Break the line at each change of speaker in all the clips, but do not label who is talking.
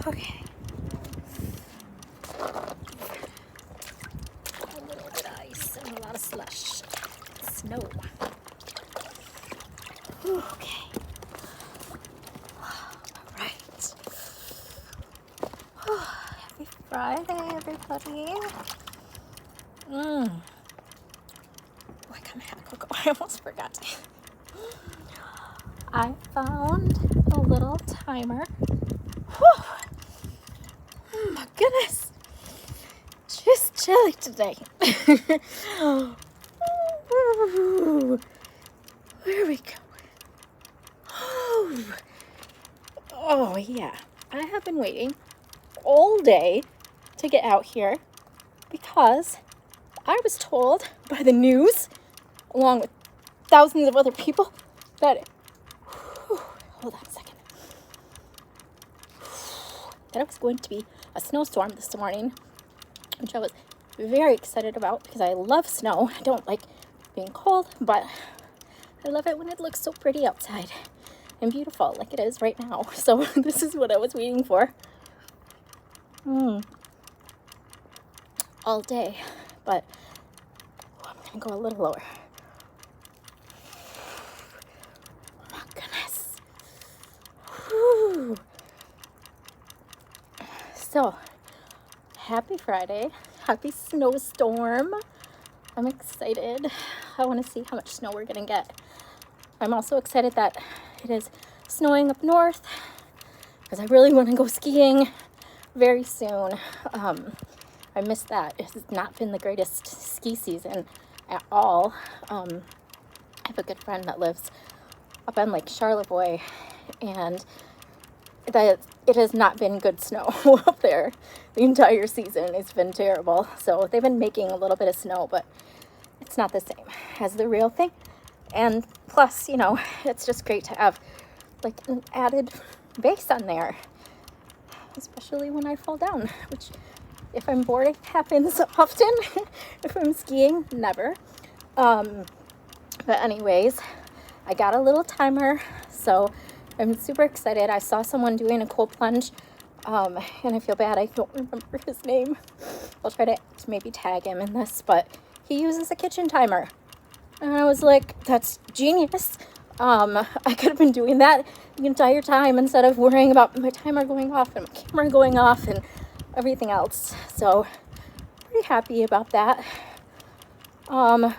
Okay. A little bit of ice and a lot of slush. Snow. Okay. Alright. Happy Friday, everybody. Oh, I kind of had a cocoa. I almost forgot. I found a little timer. Whew. Oh my goodness. Just chilly today. Ooh. Where are we going? Oh yeah. I have been waiting all day to get out here because I was told by the news, along with thousands of other people, that hold on a second. That it was going to be a snowstorm this morning, which I was very excited about because I love snow. I don't like being cold, but I love it when it looks so pretty outside and beautiful like it is right now. So this is what I was waiting for all day, but I'm gonna go a little lower. Oh my goodness. Whew. So, happy Friday. Happy snowstorm. I'm excited. I want to see how much snow we're going to get. I'm also excited that it is snowing up north because I really want to go skiing very soon. I missed that. It has not been the greatest ski season at all. I have a good friend that lives up on Lake Charlevoix, and that it has not been good snow up there the entire season. It's been terrible. So they've been making a little bit of snow, but it's not the same as the real thing. And plus, you know, it's just great to have like an added base on there, especially when I fall down, which if I'm bored happens often. If I'm skiing, never. But anyways, I got a little timer, so I'm super excited. I saw someone doing a cold plunge, and I feel bad I don't remember his name. I'll try to maybe tag him in this, but he uses a kitchen timer. And I was like, that's genius. I could have been doing that the entire time instead of worrying about my timer going off and my camera going off and everything else. So, pretty happy about that. I'm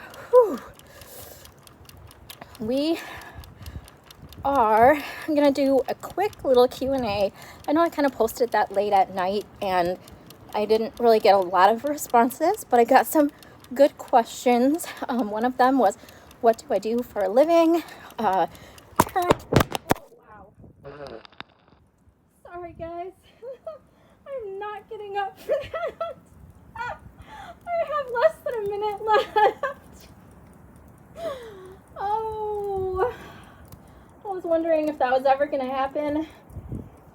gonna do a quick little Q&A. I know I kind of posted that late at night and I didn't really get a lot of responses, but I got some good questions. One of them was, what do I do for a living? Oh, wow. Sorry guys, I'm not getting up for that. I have less than a minute left. Oh, I was wondering if that was ever going to happen,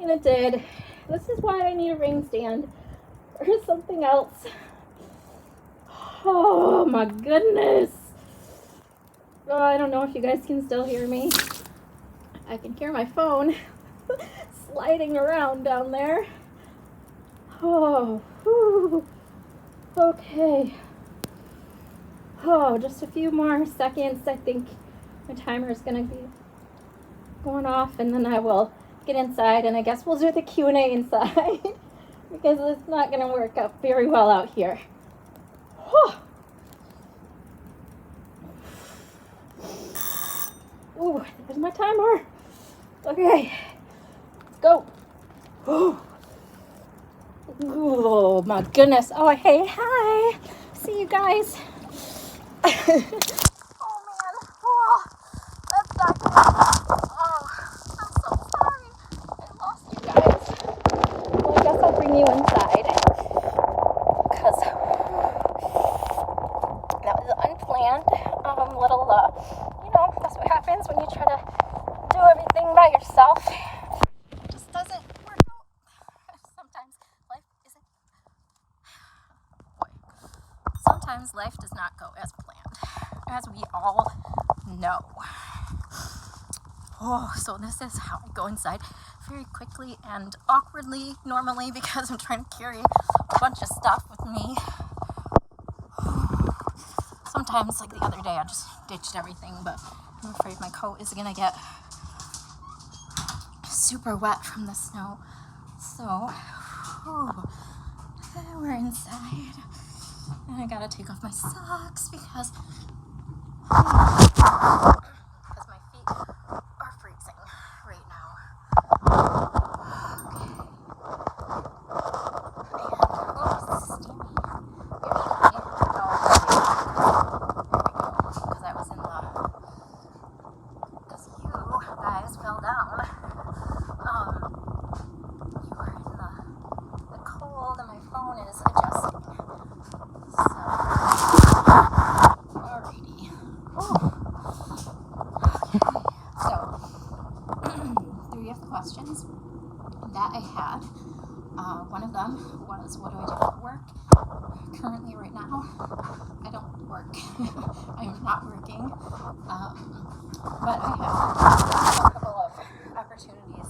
and it did. This is why I need a ring stand or something else. Oh my goodness. Oh, I don't know if you guys can still hear me. I can hear my phone sliding around down there. Oh, whew. Okay. Oh, just a few more seconds. I think my timer is going to be going off, and then I will get inside, and I guess we'll do the Q&A inside because it's not going to work out very well out here. Whew. Ooh, there's my timer. Okay, let's go. Ooh. Oh my goodness. Oh, hey, hi. See you guys. Oh man. Oh, that's not good. Oh, I'm so sorry. I lost you guys. Well, I guess I'll bring you inside. Because that was unplanned. Little, you know, that's what happens when you try to do everything by yourself. It just doesn't work out. Sometimes life does not go as planned, as we all know. Oh, so this is how I go inside very quickly and awkwardly normally because I'm trying to carry a bunch of stuff with me. Sometimes, like the other day, I just ditched everything, but I'm afraid my coat is gonna get super wet from the snow. So, we're inside, and I gotta take off my socks because my feet are freezing right now. Okay. And, it's steamy. Because I was in because you guys fell down. You were in the cold, and my phone is adjusting. So, alrighty. So, 3 of the questions that I had. One of them was, what do I do for work? Currently, right now, I don't work. I'm not working. But I have a couple of opportunities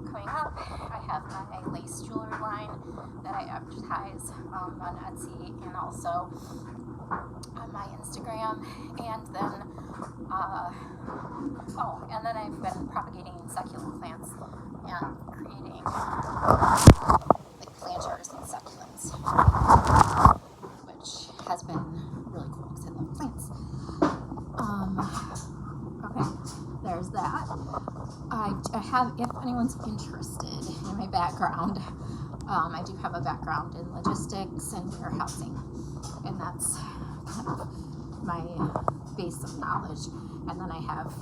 coming up. I have my lace jewelry line that I advertise on Etsy and also on my Instagram. And then, and then I've been propagating succulent plants and creating like planters and succulents, which has been really cool because I love plants. Okay, there's that. I have, if anyone's interested in my background, I do have a background in logistics and warehousing, and that's kind of my base of knowledge. And then I have,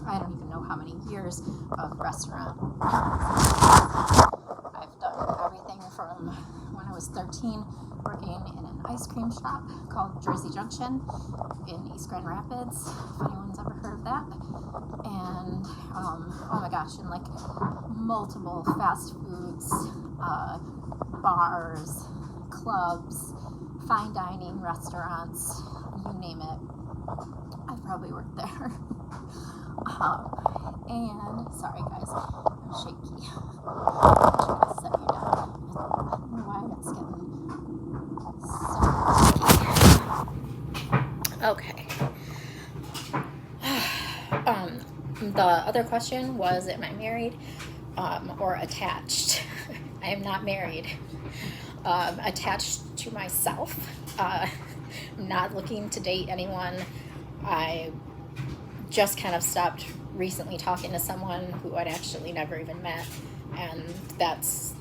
I don't even know how many years of restaurant. I've done everything from when I was 13, working in an ice cream shop called Jersey Junction in East Grand Rapids, if anyone's ever heard of that. And oh my gosh, in like multiple fast foods, bars, clubs, fine dining restaurants, you name it, I've probably worked there. And sorry guys, I'm shaky. I'm trying to set you down. I don't know why it's getting so sticky. Okay. The other question was, am I married or attached? I am not married. Attached to myself. I'm not looking to date anyone. I just kind of stopped recently talking to someone who I'd actually never even met, and that's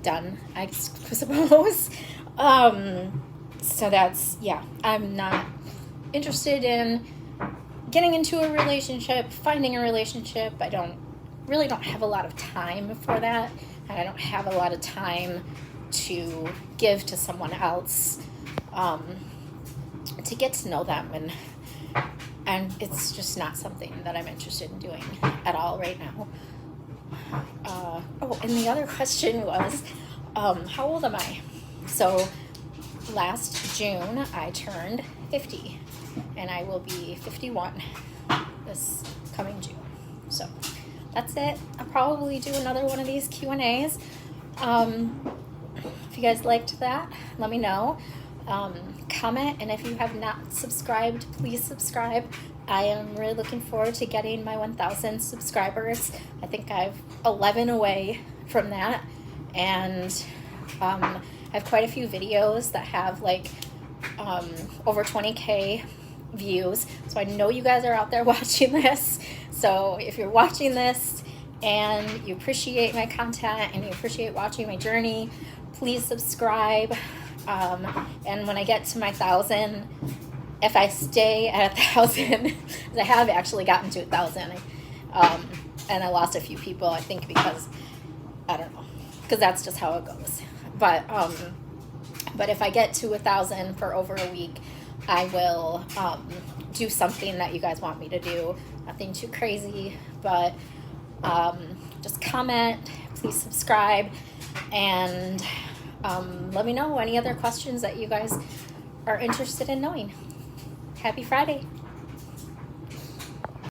done, I suppose. So that's, yeah, I'm not interested in getting into a relationship, finding a relationship. I really don't have a lot of time for that, and I don't have a lot of time to give to someone else to get to know them, and it's just not something that I'm interested in doing at all right now. And the other question was, how old am I? So last June I turned 50, and I will be 51 this coming June. So that's it. I'll probably do another one of these Q&As. If you guys liked that, let me know. Comment, and if you have not subscribed, please subscribe. I am really looking forward to getting my 1,000 subscribers. I think I've 11 away from that, and I have quite a few videos that have like over 20K views, so I know you guys are out there watching this. So if you're watching this and you appreciate my content and you appreciate watching my journey, please subscribe. And when I get to my 1,000, if I stay at 1,000, because I have actually gotten to 1,000, and I lost a few people, I think, because I don't know, because that's just how it goes. But if I get to 1,000 for over a week, I will do something that you guys want me to do. Nothing too crazy, but just comment, please subscribe, and let me know any other questions that you guys are interested in knowing. Happy Friday.